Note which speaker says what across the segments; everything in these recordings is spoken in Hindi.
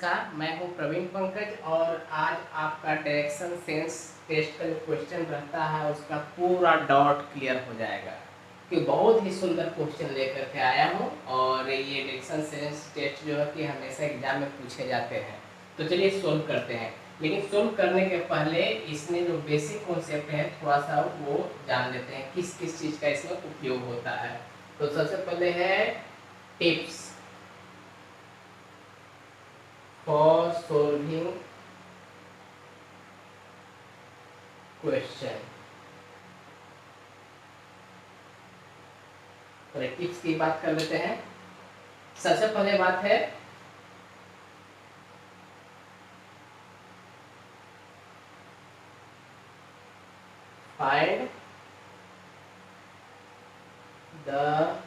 Speaker 1: नमस्कार, मैं हूं प्रवीण पंकज और आज आपका डायरेक्शन सेंस टेस्ट का जो क्वेश्चन रहता है उसका पूरा डाउट क्लियर हो जाएगा कि बहुत ही सुंदर क्वेश्चन लेकर के आया हूं। और ये डायरेक्शन सेंस टेस्ट जो है कि हमेशा एग्जाम में पूछे जाते हैं, तो चलिए सोल्व करते हैं। लेकिन सोल्व करने के पहले इसमें जो बेसिक कॉन्सेप्ट है थोड़ा सा वो जान लेते हैं, किस किस चीज़ का इसमें उपयोग होता है। तो सबसे पहले है tips for solving question। Tips की बात कर लेते हैं। सबसे पहले बात है find the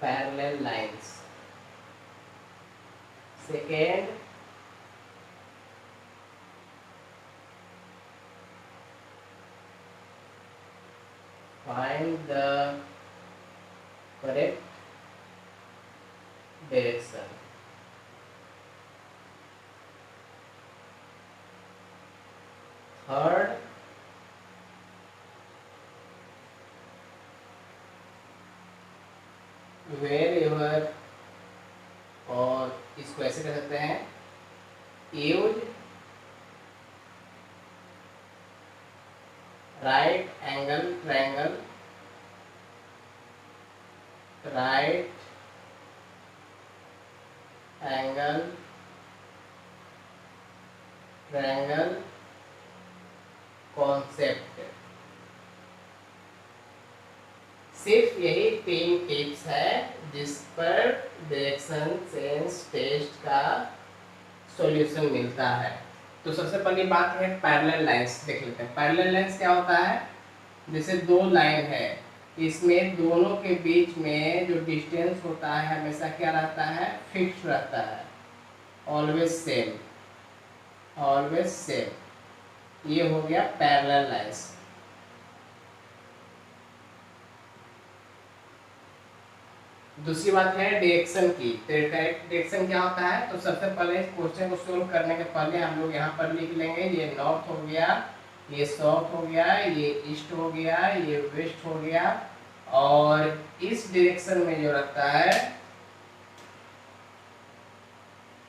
Speaker 1: parallel lines। Second, find the correct direction। Third, wherever, और इसको ऐसे कर सकते हैं, use right angle triangle, right angle triangle concept. सिर्फ यही 3 टिप्स है जिस पर डायरेक्शन सेंस टेस्ट का सॉल्यूशन मिलता है। तो सबसे पहली बात है पैरेलल लाइंस। देख लेते हैं पैरेलल लाइंस क्या होता है। जैसे 2 लाइन है, इसमें दोनों के बीच में जो डिस्टेंस होता है हमेशा क्या रहता है, फिक्स रहता है, ऑलवेज सेम, ऑलवेज सेम। ये हो गया पैरेलल लाइंस। दूसरी बात है डायरेक्शन की। डायरेक्शन क्या होता है, तो सबसे पहले इस क्वेश्चन को सोल्व करने के पहले हम लोग यहाँ पर लिख लेंगे, ये नॉर्थ हो गया, ये साउथ हो गया, ये ईस्ट हो गया, ये वेस्ट हो गया। और इस डायरेक्शन में जो रहता है,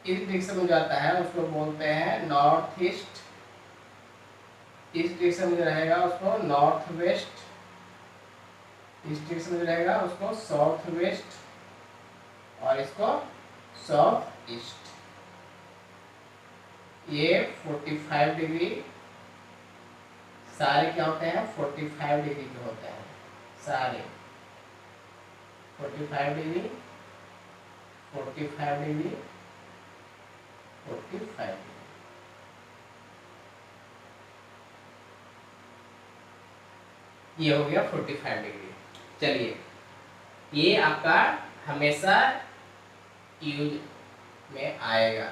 Speaker 1: इस डायरेक्शन में जो आता है उसको बोलते हैं नॉर्थ ईस्ट। इस डायरेक्शन में जो रहेगा उसको नॉर्थ वेस्ट, इस डायरेक्शन में जो रहेगा उसको साउथ वेस्ट, और इसको साउथ ईस्ट। ये 45 डिग्री, सारे क्या होते हैं 45 डिग्री के होते हैं, सारे 45 डिग्री, 45 डिग्री, 45 डिग्री। ये हो गया 45 डिग्री। चलिए, ये आपका हमेशा यूज में आएगा।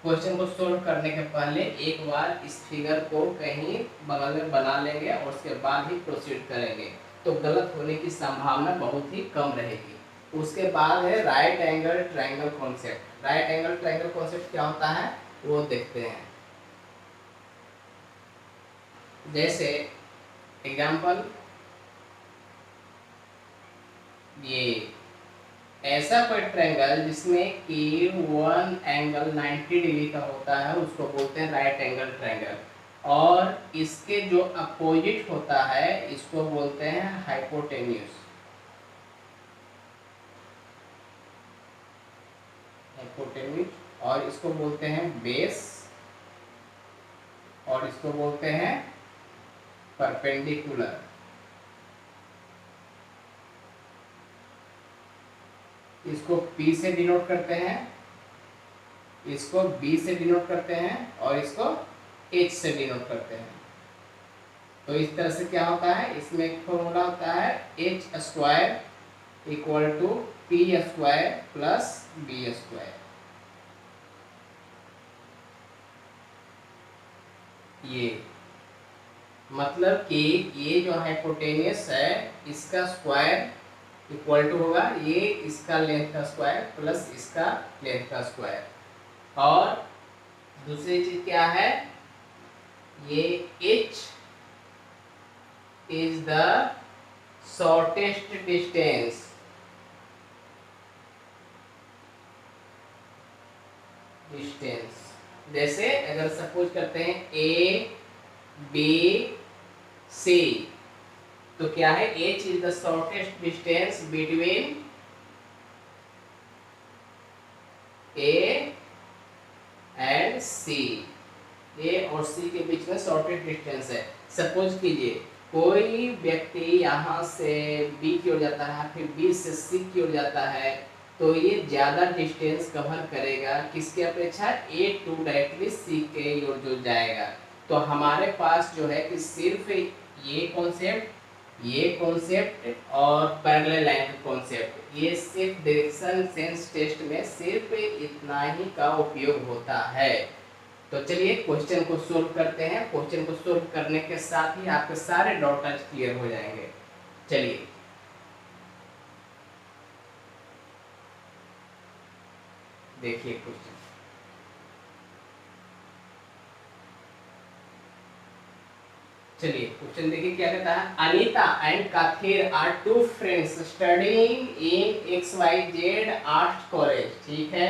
Speaker 1: क्वेश्चन को सोल्व करने के पहले एक बार इस फिगर को कहीं बगल में बना लेंगे और उसके बाद ही प्रोसीड करेंगे, तो गलत होने की संभावना बहुत ही कम रहेगी। उसके बाद है right angle triangle concept. Right angle triangle concept क्या होता है वो देखते हैं। जैसे एग्जाम्पल, ये ऐसा कोई ट्रायंगल जिसमें कि वन एंगल 90 डिग्री का होता है उसको बोलते हैं राइट एंगल ट्रायंगल, और इसके जो अपोजिट होता है इसको बोलते हैं हाइपोटेन्यूस। हाइपोटेन्यूस, और इसको बोलते हैं बेस, और इसको बोलते हैं परपेंडिकुलर। इसको P से डिनोट करते हैं, इसको B से डिनोट करते हैं, और इसको H से डिनोट करते हैं। तो इस तरह से क्या होता है, इसमें एक फॉर्मूला होता है H square equal to P square plus B square. ये मतलब कि ये जो हाइपोटेनियस है इसका स्क्वायर इक्वल टू होगा ये इसका लेंथ का स्क्वायर प्लस इसका लेंथ का स्क्वायर। और दूसरी चीज क्या है, ये h is the shortest distance जैसे अगर सपोज करते हैं ए बी सी, तो क्या है, h is the shortest distance between A and C. A और सी के बीच में शॉर्टेस्ट डिस्टेंस है। सपोज कीजिए कोई व्यक्ति यहाँ से बी की ओर जाता है, फिर बी से सी की ओर जाता है, तो ये ज़्यादा डिस्टेंस कवर करेगा किसके अपेक्षा, ए टू डायरेक्टली सी के ओर जो जाएगा। तो हमारे पास जो है कि सिर्फ ये कॉन्सेप्ट और पैरेलल लाइन का कॉन्सेप्ट, ये सिर्फ डायरेक्शन सेंस टेस्ट में सिर्फ इतना ही का उपयोग होता है। तो चलिए क्वेश्चन को सोल्व करते हैं। क्वेश्चन को सोल्व करने के साथ ही आपके सारे डाउट आज क्लियर हो जाएंगे। चलिए देखिए क्वेश्चन। चलिए क्वेश्चन देखिए क्या कहता है। Anita and Kathir are two friends studying in XYZ art college. ठीक है,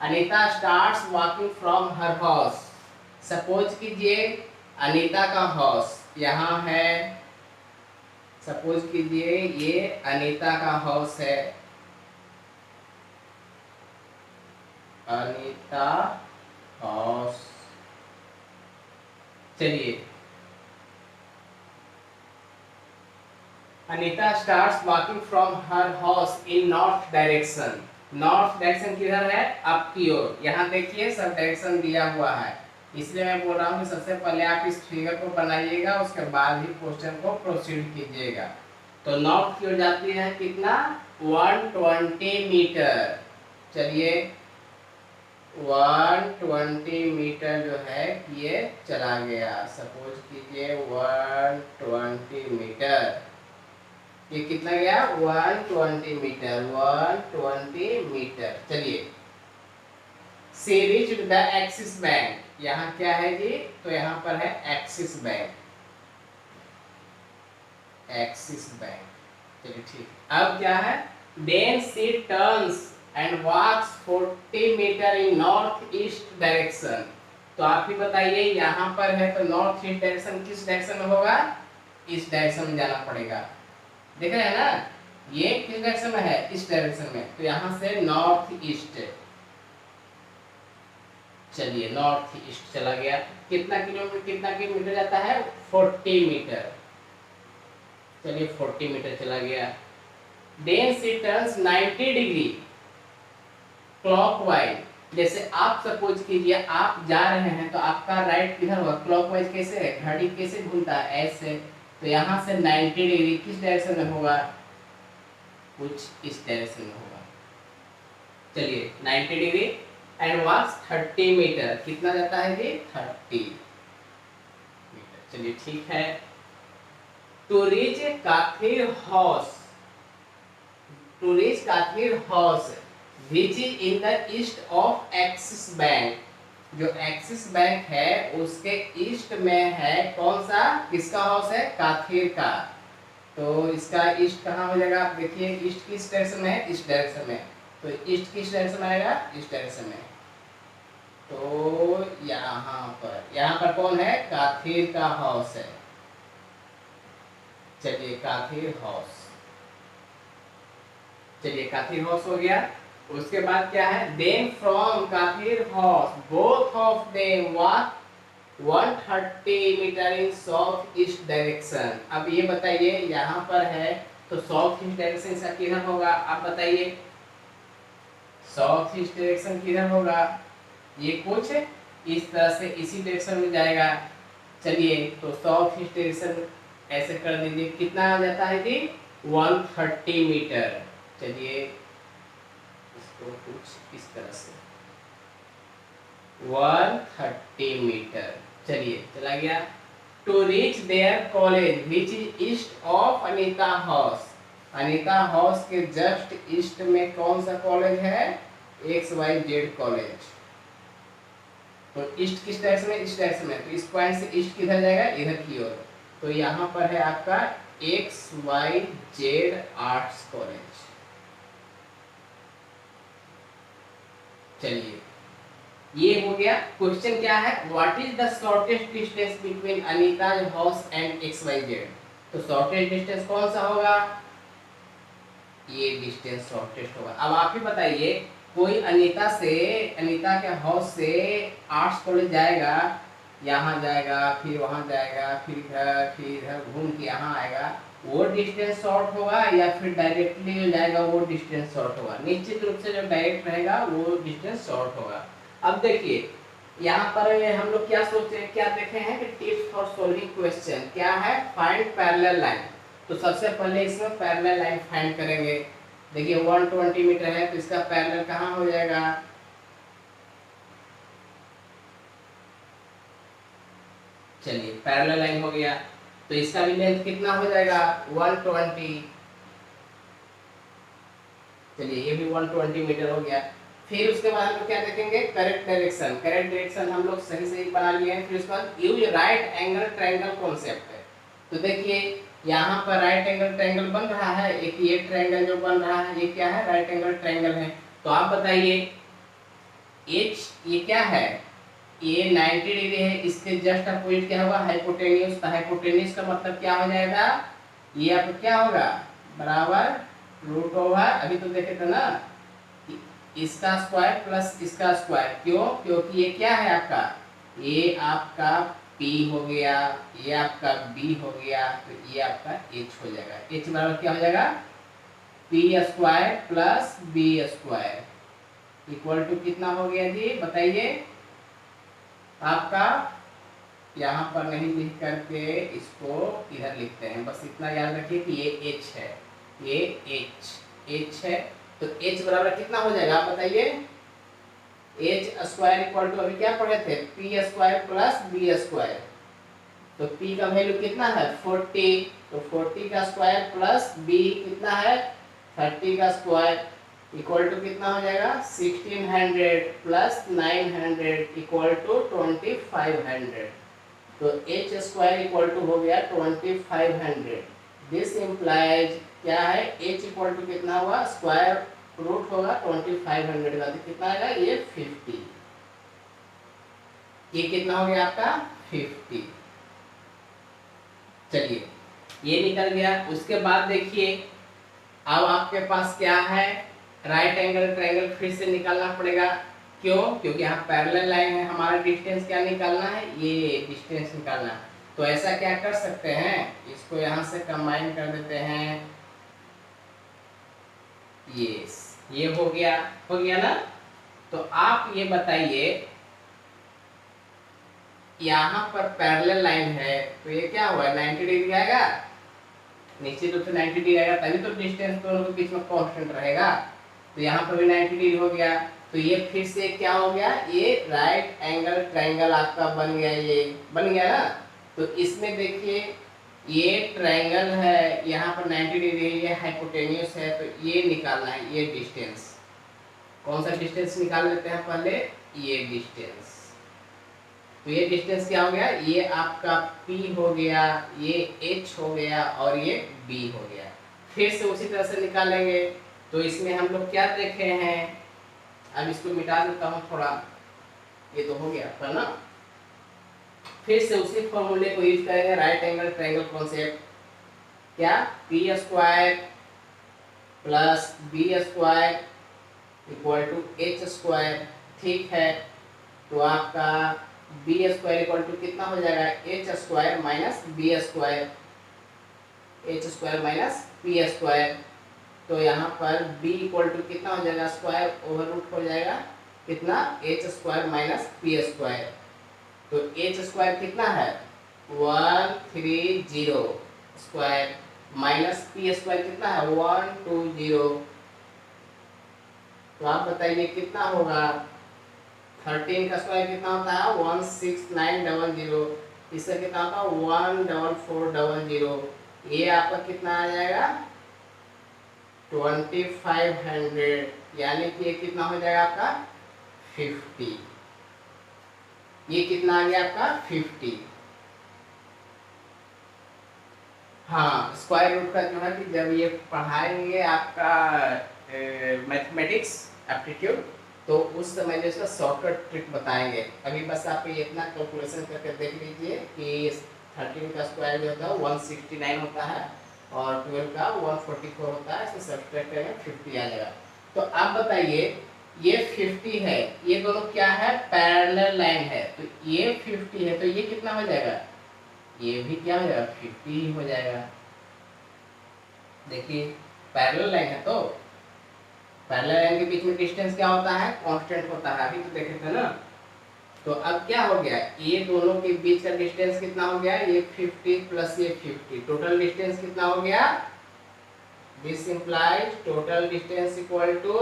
Speaker 1: Anita starts walking from her house. Suppose कीजिए अनीता का हाउस यहाँ है, सपोज कीजिए ये अनीता का हाउस है, अनीता हाउस। चलिए Anita starts walking from her house in north direction. North direction किधर है, अप की ओर। यहाँ देखिए सब डायरेक्शन दिया हुआ है, इसलिए मैं बोल रहा हूँ कि सबसे पहले आप इस फिगर को बनाइएगा, उसके बाद ही क्वेश्चन को प्रोसीड कीजिएगा। तो नॉर्थ की ओर जाती है कितना, 120 मीटर। चलिए 120 मीटर जो है ये चला गया। सपोज कीजिए 120 मीटर, ये कितना गया, 120 मीटर, 120 मीटर। चलिए she reached the Axis Bank. यहाँ क्या है जी, तो यहाँ पर है एक्सिस बैंक, एक्सिस बैंक। चलिए ठीक, अब क्या है, then she turns and walks 40 metre in north east direction. तो आप ही बताइए यहाँ पर है तो नॉर्थ ईस्ट डायरेक्शन किस डायरेक्शन में होगा, इस डायरेक्शन में जाना पड़ेगा। देख रहे हैं ना, ये किस डायरेक्शन में है, इस डायरेक्शन में, तो यहाँ से नॉर्थ ईस्ट। चलिए नॉर्थ ईस्ट चला गया, कितना किलोमीटर जाता है, 40 मीटर। चलिए 40 मीटर चला गया। Then she turns 90 degree clockwise. जैसे आप सपोज कीजिए आप जा रहे हैं तो आपका राइट किधर होगा, क्लॉकवाइज कैसे है, घड़ी कैसे घूमता है, ऐसे। तो यहाँ से 90 डिग्री किस डायरेक्शन में होगा, कुछ इस डायरेक्शन में होगा। चलिए 90 डिग्री एंड वॉक्स 30 मीटर, कितना जाता है जी, 30 मीटर। चलिए ठीक है। To reach Kathir house, to reach Kathir house which is in the east of Axis bank. जो एक्सिस बैंक है उसके ईस्ट में है कौन सा, किसका हाउस है, काथिर का। तो इसका ईस्ट कहाँ हो जाएगा, आप देखिए ईस्ट किस डायरेक्शन में है, इस डायरेक्शन में। तो ईस्ट किस डायरेक्शन में आएगा, इस डायरेक्शन में। तो यहाँ पर कौन है, काथिर का हाउस है। चलिए काथिर हाउस, चलिए काथिर हाउस हो गया। उसके बाद क्या है, then from Kathir house both of them walk 130 metres in south east direction. अब ये बताइए यहाँ पर है तो साउथ ईस्ट डायरेक्शन से किधर होगा, आप बताइए साउथ ईस्ट डायरेक्शन किधर होगा, ये कुछ इस तरह से इसी डायरेक्शन में जाएगा। चलिए तो साउथ ईस्ट डायरेक्शन ऐसे कर दीजिए, कितना आ जाता है जी, 130 मीटर। चलिए इसको कुछ इस तरह से 130 मीटर। चलिए चला गया। To reach there college which is east of Anita house. Anita house के जस्ट ईस्ट में कौन सा कॉलेज है? XYZ college. तो ईस्ट किस डायरेक्शन में? इस डायरेक्शन में। तो इस पॉइंट से ईस्ट किधर जाएगा? इधर की ओर। तो यहाँ पर है आपका XYZ आर्ट्स कॉलेज। चलिए ये हो गया। क्वेश्चन क्या है? What is the shortest distance between Anita house and XYZ? तो शॉर्टेस्ट डिस्टेंस कौन सा होगा? ये डिस्टेंस शॉर्टेस्ट होगा। अब आप ही बताइए, कोई अनीता के हाउस से आर्ट्स कॉलेज जाएगा, यहाँ जाएगा, फिर वहाँ जाएगा, फिर इधर घूम के यहाँ आएगा, वो डिस्टेंस शॉर्ट होगा या फिर डायरेक्टली जो जाएगा वो डिस्टेंस शॉर्ट होगा? निश्चित रूप से जो डायरेक्ट रहेगा वो डिस्टेंस शॉर्ट होगा। अब देखिए यहाँ पर हम लोग क्या सोचे, क्या देखे हैं कि टिप्स फॉर सॉल्विंग क्वेश्चन क्या है? Find parallel line. तो सबसे पहले इसमें पैरेलल लाइन फाइंड करेंगे। देखिए 120 मीटर है तो इसका पैरेलल कहाँ हो जाएगा? चलिए पैरेलल लाइन हो गया, तो इसका भी लेंथ कितना हो जाएगा? 120। चलिए ये भी 120 मीटर हो गया। फिर उसके बाद हम लोग क्या देखेंगे? Correct direction. करेक्ट डायरेक्शन हम लोग सही सही बना लिए हैं। फिर उसके बाद use right angle triangle concept है। तो देखिए यहाँ पर राइट एंगल ट्रायंगल बन रहा है, एक ये ट्रायंगल जो बन रहा है ये क्या है? राइट एंगल ट्रायंगल है। तो आप बताइए एच ये क्या है? ये 90 डिग्री है, इसके जस्ट अपोजिट क्या होगा? हाइपोटेन्यूज। तो हाइपोटेन्यूज का मतलब क्या हो जाएगा? ये आपको क्या होगा? बराबर रूट ओवर, अभी तो देखे थे ना, इसका स्क्वायर प्लस इसका स्क्वायर। क्यों? क्योंकि ये क्या है आपका? ये आपका P हो गया, ये आपका B हो गया, तो ये आपका H हो जाएगा। H बराबर क्या हो जाएगा? P square plus B square equal to कितना हो गया जी? बताइए आपका। यहाँ पर नहीं लिख करके इसको इधर लिखते हैं, बस इतना याद रखिए कि ये H है, ये H है। तो H बराबर कितना हो जाएगा आप बताइए? H स्क्वायर इक्वल टू अभी क्या पढ़े थे? P square plus B square. तो P का वैल्यू कितना है? 40। तो 40 का स्क्वायर प्लस B कितना है? 30 का स्क्वायर इक्वल टू कितना हो जाएगा? 1600 प्लस 900 इक्वल टू 2500। तो H स्क्वायर इक्वल टू हो गया 2500। दिस इम्प्लाइज क्या है? H इक्वल टू कितना हुआ? स्क्वायर रूट होगा 2500 का, तो कितना आएगा? ये 50। ये कितना हो गया आपका? 50। चलिए ये निकल गया। उसके बाद देखिए अब आपके पास क्या है? राइट एंगल ट्रायंगल फिर से निकालना पड़ेगा। क्यों? क्योंकि यहाँ पैरेलल लाइन है, हमारा डिस्टेंस क्या निकालना है? ये डिस्टेंस निकालना है। तो ऐसा क्या कर सकते हैं? इसको यहाँ से कंबाइन कर देते हैं। ये हो गया ना? तो आप ये बताइए यहाँ पर पैरेलल लाइन है तो ये क्या हुआ? 90 डिग्री आएगा, निश्चित रूप से 90 डिग्री आएगा, तभी तो डिस्टेंस दोनों के बीच में कांस्टेंट रहेगा। तो यहाँ पर भी 90 डिग्री हो गया। तो ये फिर से क्या हो गया? ये राइट एंगल ट्रायंगल आपका बन गया, ये बन गया ना? तो इसमें देखिए ये ट्रायंगल है, यहाँ पर 90 डिग्री, ये हाइपोटेन्यूस है, तो ये निकालना है। ये डिस्टेंस कौन सा डिस्टेंस निकाल लेते हैं पहले? ये डिस्टेंस। तो ये डिस्टेंस क्या हो गया? ये आपका P हो गया, ये H हो गया और ये B हो गया। फिर से उसी तरह से निकालेंगे। तो इसमें हम लोग क्या देखे हैं? अब इसको मिटा देता हूँ थोड़ा, ये तो हो गया था ना। फिर से उसी फॉर्मूले को यूज करेंगे, राइट एंगल ट्रायंगल कॉन्सेप्ट। क्या? P square plus B square equal to H square. ठीक है, तो आपका B स्क्वायर इक्वल टू कितना हो जाएगा? H square minus B square, H square minus P square. तो यहाँ पर B इक्वल टू कितना हो जाएगा? स्क्वायर ओवर रूट हो जाएगा कितना? H square minus P square. तो H स्क्वायर कितना है? 130 स्क्वायर माइनस P स्क्वायर कितना है? 120। तो आप बताइए कितना होगा? 13 का स्क्वायर कितना होता है? 16900। इसका कितना होता है? 14400। ये आपका कितना आ जाएगा? 2500, यानी कि ये कितना हो जाएगा आपका 50। ये कितना आ गया आपका 50। हाँ, स्क्वायर रूट का जो है कि जब ये पढ़ाएंगे आपका मैथमेटिक्स एप्टीट्यूड, तो उस समय जो इसका शॉर्टकट ट्रिक बताएंगे। अभी बस आप ये इतना कैलकुलेशन करके देख लीजिए कि 13 का स्क्वायर जो होता है 169 होता है और 12 का 144 होता है। इसमें सब्ट्रैक्ट करेंगे 50 आ जाएगा। तो आप बताइए, ये 50 है, ये दोनों क्या है, पैरेलल लाइन है, तो ये 50 है, तो ये कितना हो जाएगा, ये भी क्या हो जाएगा 50 ही हो जाएगा। देखिए पैरेलल लाइन है, तो पैरेलल लाइन के बीच में डिस्टेंस क्या होता है, कांस्टेंट होता है, अभी तो देखे थे ना। तो अब क्या हो गया, ये दोनों के बीच का डिस्टेंस कितना हो गया, ये 50 प्लस ये 50, टोटल डिस्टेंस कितना हो गया, this implies total distance equal to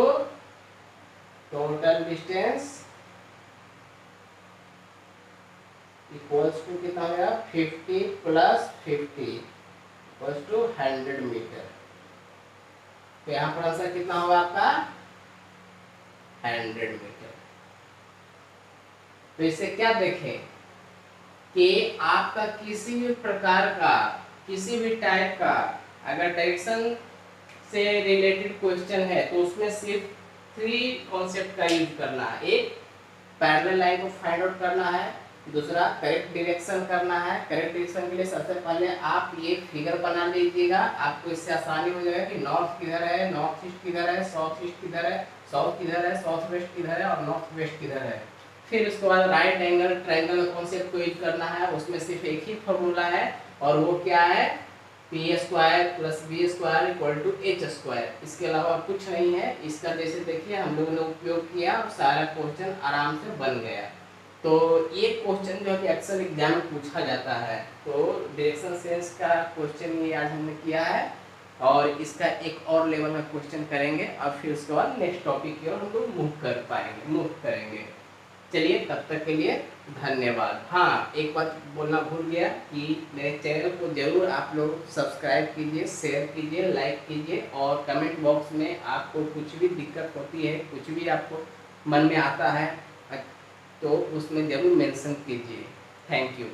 Speaker 1: total distance equals to कितना हो गया 50 प्लस 50 इक्वल्स टू 100 मीटर। तो यहाँ पर आंसर कितना होगा आपका 100 मीटर। तो इसे क्या देखें कि आपका किसी भी प्रकार का, किसी भी टाइप का अगर डायरेक्शन से रिलेटेड क्वेश्चन है तो उसमें सिर्फ 3 कॉन्सेप्ट का यूज करना है। एक, पैरेलल लाइन को फाइंड आउट करना है, दूसरा करेक्ट डायरेक्शन करना है। करेक्ट डायरेक्शन के लिए सबसे पहले आप ये फिगर बना लीजिएगा, आपको इससे आसानी हो जाएगा कि नॉर्थ किधर है, नॉर्थ ईस्ट किधर है, साउथ ईस्ट किधर है, साउथ किधर है, साउथ वेस्ट किधर है और नॉर्थ वेस्ट किधर है। फिर उसके बाद राइट एंगल ट्रायंगल कॉन्सेप्ट को यूज करना है, उसमें सिर्फ एक ही फॉर्मूला है और वो क्या है, P square plus B square equal to H square. इसके अलावा कुछ नहीं है। इसका जैसे देखिए हम लोगों ने उपयोग किया और सारा क्वेश्चन आराम से बन गया। तो ये क्वेश्चन जो है कि अक्सर एग्जाम में पूछा जाता है, तो डायरेक्शन सेंस का क्वेश्चन ये आज हमने किया है और इसका एक और लेवल में क्वेश्चन करेंगे और फिर उसके बाद नेक्स्ट टॉपिक की ओर हम लोग मूव करेंगे। चलिए तब तक के लिए धन्यवाद। हाँ, एक बात बोलना भूल गया कि मेरे चैनल को जरूर आप लोग सब्सक्राइब कीजिए, शेयर कीजिए, लाइक कीजिए और कमेंट बॉक्स में आपको कुछ भी दिक्कत होती है, कुछ भी आपको मन में आता है तो उसमें जरूर मेंशन कीजिए। Thank you.